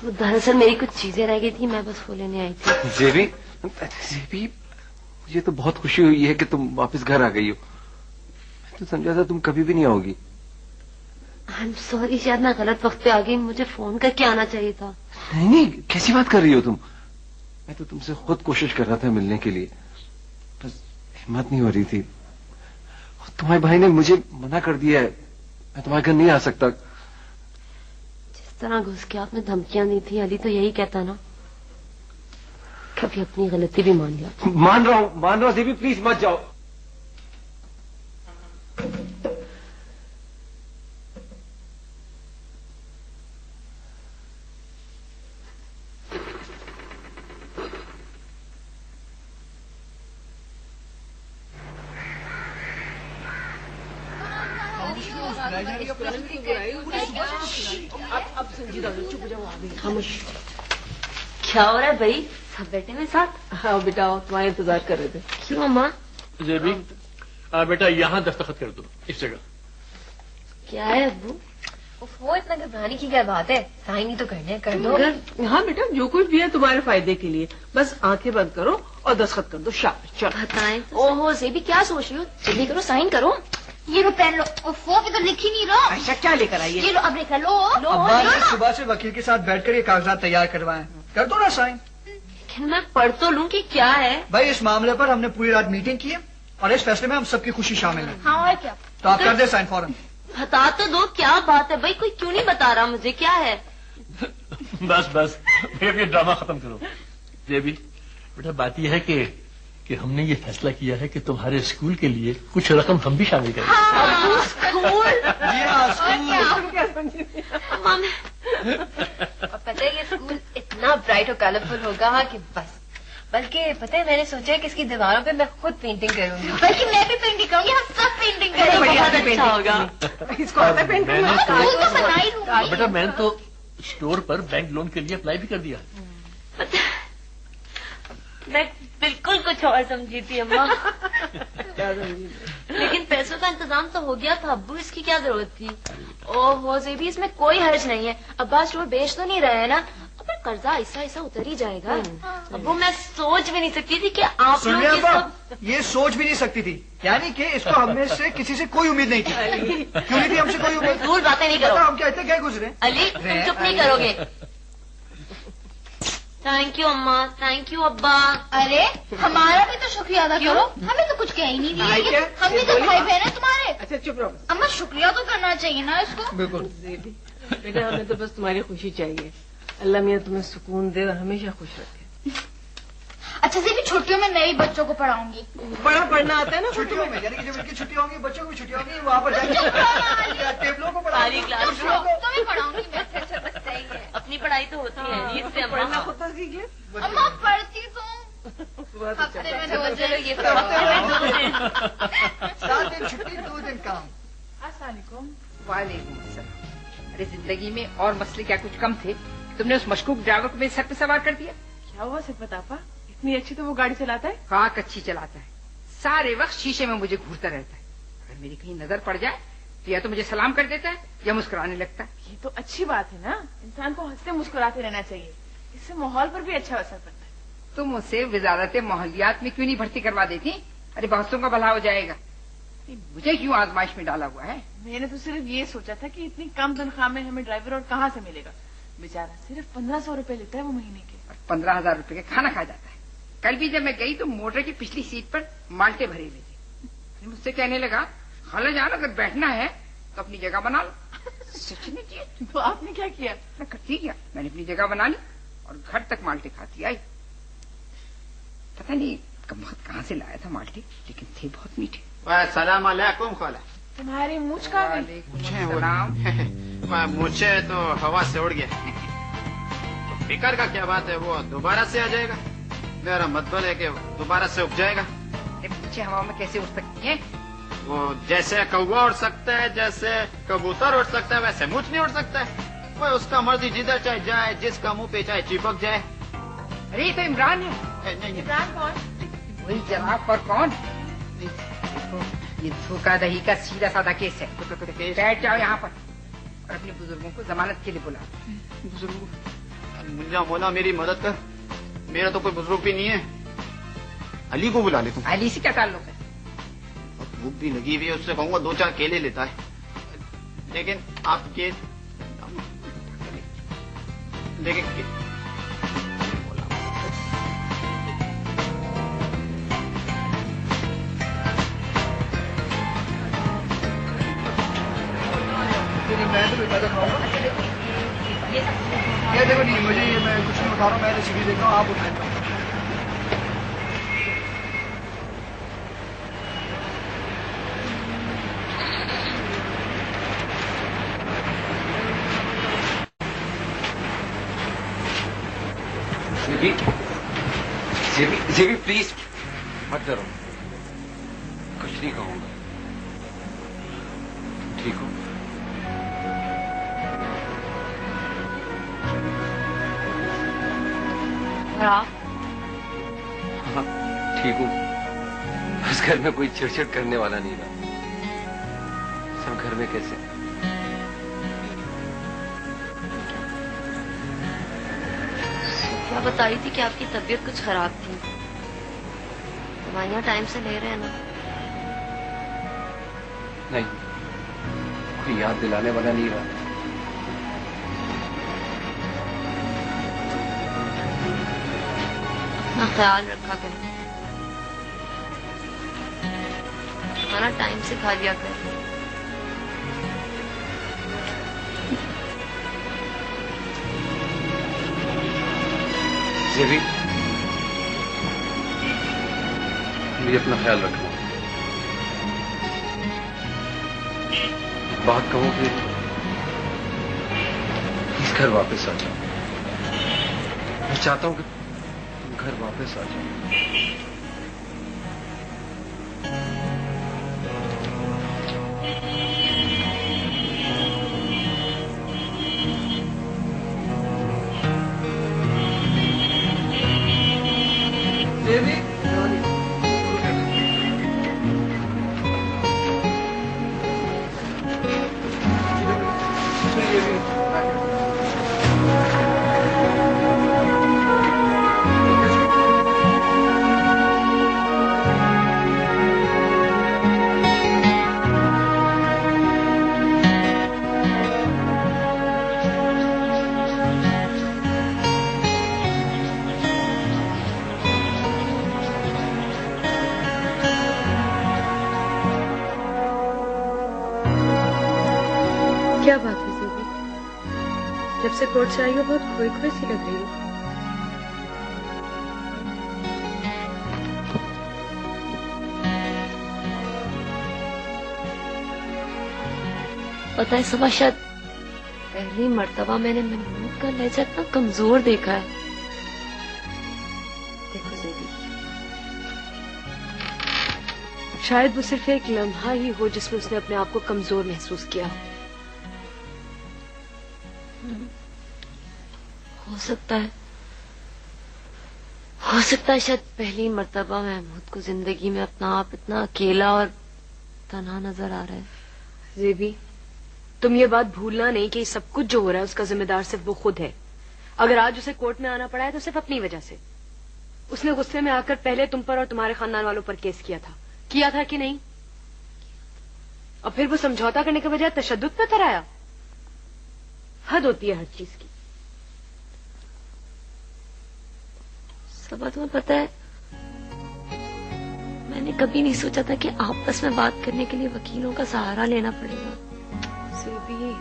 वो दरअसल मेरी कुछ चीजें रह गई थी, मैं बस वो लेने आई थी। जेबी, जेबी, मुझे तो बहुत खुशी हुई है कि तुम वापस घर आ गई हो। मैं तो समझा था तुम कभी भी नहीं आओगी। आई एम सॉरी, शायद मैं गलत वक्त पे आ गई, मुझे फोन करके आना चाहिए था। नहीं नहीं, कैसी बात कर रही हो तुम? मैं तो तुमसे खुद कोशिश कर रहा था मिलने के लिए, बस हिम्मत नहीं हो रही थी। तुम्हारे भाई ने मुझे मना कर दिया है, मैं तुम्हारे घर नहीं आ सकता। जिस तरह घुस के आपने धमकियां दी थी, अली तो यही कहता ना, कभी अपनी गलती भी मान लिया। मान रहा हूँ जेबी, प्लीज मत जाओ। अब संजीदा चुप जाओ, खामोश। क्या हो रहा है भाई, सब बैठे हुए साथ? हाँ बेटा, तुम्हारा इंतजार कर रहे थे। क्यों अम्मा? जेबी, बेटा यहाँ दस्तखत कर दो, इस जगह। क्या है अब्बू? वो इतना घबराने की क्या बात है, साइन ही तो करने, कर दो। हाँ बेटा, जो कुछ भी है तुम्हारे फायदे के लिए, बस आंखें बंद करो और दस्तखत कर दो। शाबाश, चलो। बताएं तो। ओहो जेबी, क्या सोच रही हो? जल्दी करो, साइन करो। ये लो पेन लो। वो भी तो लिख ही नहीं रहा। अच्छा, क्या लेकर आई है? ये लो, अब लिखा लो। अब्बा ने सुबह से वकील के साथ बैठकर ये कागजात तैयार करवाए, कर दो ना साइन। लेकिन मैं पढ़ तो लूं कि क्या है। भाई इस मामले पर हमने पूरी रात मीटिंग की है और इस फैसले में हम सबकी खुशी शामिल है। हाँ और क्या? तो आप कर दे साइन फौरन। बता तो दो क्या बात है भाई, कोई क्यों नहीं बता रहा मुझे, क्या है? बस बस, फिर ये ड्रामा खत्म करो। जेबी, बेटा बात यह है कि हमने ये फैसला किया है कि तुम्हारे स्कूल के लिए कुछ रकम हम भी शामिल करेंगे। हाँ, स्कूल। और पता है ये स्कूल इतना ब्राइट और कलरफुल होगा कि बस। बल्कि पता है मैंने सोचा है कि इसकी दीवारों पे मैं खुद पेंटिंग करूंगी। बल्कि मैं भी पेंटिंग करूंगी, हम सब पेंटिंग करेंगे। बहुत अच्छा होगा। इसको आता है पेंटिंग? बेटा मैंने तो स्टोर पर बैंक लोन के लिए अप्लाई भी कर दिया। मैं बिल्कुल कुछ और समझी थी अम्मा। लेकिन पैसों का इंतजाम तो हो गया था अब्बू, इसकी क्या जरूरत थी? ओहो जेबी, इसमें कोई हर्ज नहीं है। अब्बा स्टोर बेच तो नहीं रहे हैं ना, पर कर्जा ऐसा ऐसा उतर ही जाएगा। अब्बू मैं सोच भी नहीं सकती थी कि आप लोग ये सब। ये सोच भी नहीं सकती थी, यानी कि इसको हमें से किसी से कोई उम्मीद नहीं थी। क्यों नहीं थी हमसे कोई उम्मीद? दूर बातें नहीं करो। हम क्या इतने क्या गुजरे? अली तुम चुप नहीं करोगे? थैंक यू अम्मा, थैंक यू अब्बा। अरे हमारा भी तो शुक्रिया अदा करो, हमें तो कुछ कह ही नहीं दिया। हम भी तो भाई बहन है तुम्हारे। अच्छा चुप रहो। अम्मा शुक्रिया तो करना चाहिए ना इसको। बिल्कुल। बेटा हमें तो बस तुम्हारी खुशी चाहिए। अल्लाह मियां तुम्हें सुकून दे और हमेशा खुश रखे। अच्छा से भी छुट्टियों में मैं भी बच्चों को पढ़ाऊंगी। बड़ा पढ़ना आता है ना छुट्टियों में, यानी कि जब इनकी छुट्टी होंगी बच्चों की छुट्टी होंगी, वहाँ पर जाएंगे टेबलों को पढ़ाऊंगी। तुम्हें पढ़ाऊंगी मैं, अच्छा बस सही है। अपनी पढ़ाई तो होती है, नींद से पढ़ना खुद तो सीख ले। अम्मा पढ़ती तो हफ्ते में 2 दिन, ये 7 दिन छुट्टी 2 दिन काम। अस्सलामुअलैकुम। वालेकुम अस्सलाम। अरे जिंदगी में और मसले क्या कुछ कम थे, तुमने उस मशकूक ड्राइवर को मेरे सर पे सवार कर दिया। क्या हुआ सिर्फ आपा, इतनी अच्छी तो वो गाड़ी चलाता है? काक अच्छी चलाता है, सारे वक्त शीशे में मुझे घूरता रहता है। अगर मेरी कहीं नजर पड़ जाए तो या तो मुझे सलाम कर देता है या मुस्कुराने लगता है। ये तो अच्छी बात है ना, इंसान को हंसते मुस्कुराते रहना चाहिए, इससे माहौल पर भी अच्छा असर पड़ता है। तुम उसे वजारत माहौलियात में क्यों नहीं भर्ती करवा देती? अरे बहुतों का भला हो जाएगा। मुझे क्यों आजमाइश में डाला हुआ है? मैंने तो सिर्फ ये सोचा था कि इतनी कम तनख्वाह में हमें ड्राइवर और कहाँ से मिलेगा। बेचारा सिर्फ 1500 रुपए लेता है वो महीने के, और 15,000 रुपए का खाना खा जाता है। कल भी जब मैं गई तो मोटर की पिछली सीट पर माल्टे भरे हुए थे। मुझसे कहने लगा, खाला जान अगर बैठना है तो अपनी जगह बना लो। सच में जी। तो आपने क्या किया? मैं करती क्या, मैंने अपनी जगह बना ली और घर तक माल्टे खाती आई। पता नहीं कमबख्त कहाँ से लाया था माल्टे, लेकिन थे बहुत मीठे। सलाम अलैकुम खाला। तुम्हारी मूछ का मुझे तो हवा से उड़ गया। तो फिकर का क्या बात है, वो दोबारा से आ जाएगा। मेरा मतलब है कि दोबारा से उग जाएगा। मुझे हवा में कैसे उड़ सकती है? वो जैसे कौवा उड़ सकता है, जैसे कबूतर उड़ सकता है, वैसे मुझ नहीं उड़ सकता है। वो उसका मर्जी जिधर चाहे जाए, जिसका मुंह पे चाहे चिपक जाए। अरे ये तो इमरान है। नहीं, इमरान कौन? वही जनाब। पर कौन? ये धोखा दही का सीधा साधा केस है। बैठ जाओ यहाँ पर और अपने बुजुर्गों को जमानत के लिए बुला। बुजुर्गों? मुन्ना मोला मेरी मदद कर, मेरा तो कोई बुजुर्ग भी नहीं है। अली को बुला ले तुम। अली से क्या ताल्लुक है? भूख भी लगी हुई है, उससे कहूंगा 2-4 केले लेता है। लेकिन आपके मैं तो पैदा खाऊंगा। ये देखो नहीं, मुझे ये मैं कुछ नहीं उठा रहा हूँ, मैं रेसिपी देख रहा हूँ, आप उठाए। जेबी प्लीज मत डरो, कुछ नहीं कहूंगा। ठीक हो? और आप? हाँ ठीक हूँ। उस घर में कोई चिड़चिड़ करने वाला नहीं रहा। सब घर में कैसे? क्या बता रही थी कि आपकी तबीयत कुछ खराब थी। दवाइयाँ टाइम से ले रहे हैं ना? नहीं, कोई याद दिलाने वाला नहीं रहा। अपना ख्याल रखा करें, खाना टाइम से खा लिया करें। जेबी भी अपना ख्याल रखना। बात कहूं कि इस घर वापस आ जाओ। मैं चाहता हूं कि तुम घर वापस आ जाओ। देवी क्या बात है जेबी? जब से कोर्ट से आई हो बहुत खोई खोई सी लग रही हो। पता है सबा, शायद पहली मर्तबा मैंने महमूद का लहजा इतना कमजोर देखा है। देखो जेबी, शायद वो सिर्फ एक लम्हा ही हो जिसमें उसने अपने आप को कमजोर महसूस किया। हो सकता है शायद पहली मर्तबा महमूद को जिंदगी में अपना आप इतना अकेला और तन्हा नजर आ रहा है। जेबी, तुम ये बात भूलना नहीं कि सब कुछ जो हो रहा है उसका जिम्मेदार सिर्फ वो खुद है। अगर आज उसे कोर्ट में आना पड़ा है तो सिर्फ अपनी वजह से। उसने गुस्से में आकर पहले तुम पर और तुम्हारे खानदान वालों पर केस किया था कि नहीं? और फिर वो समझौता करने के बजाय तशद्दुद पे कराया। हद होती है हर चीज की। सबा, तुम्हें पता है मैंने कभी नहीं सोचा था कि आपस में बात करने के लिए वकीलों का सहारा लेना पड़ेगा। जेबी,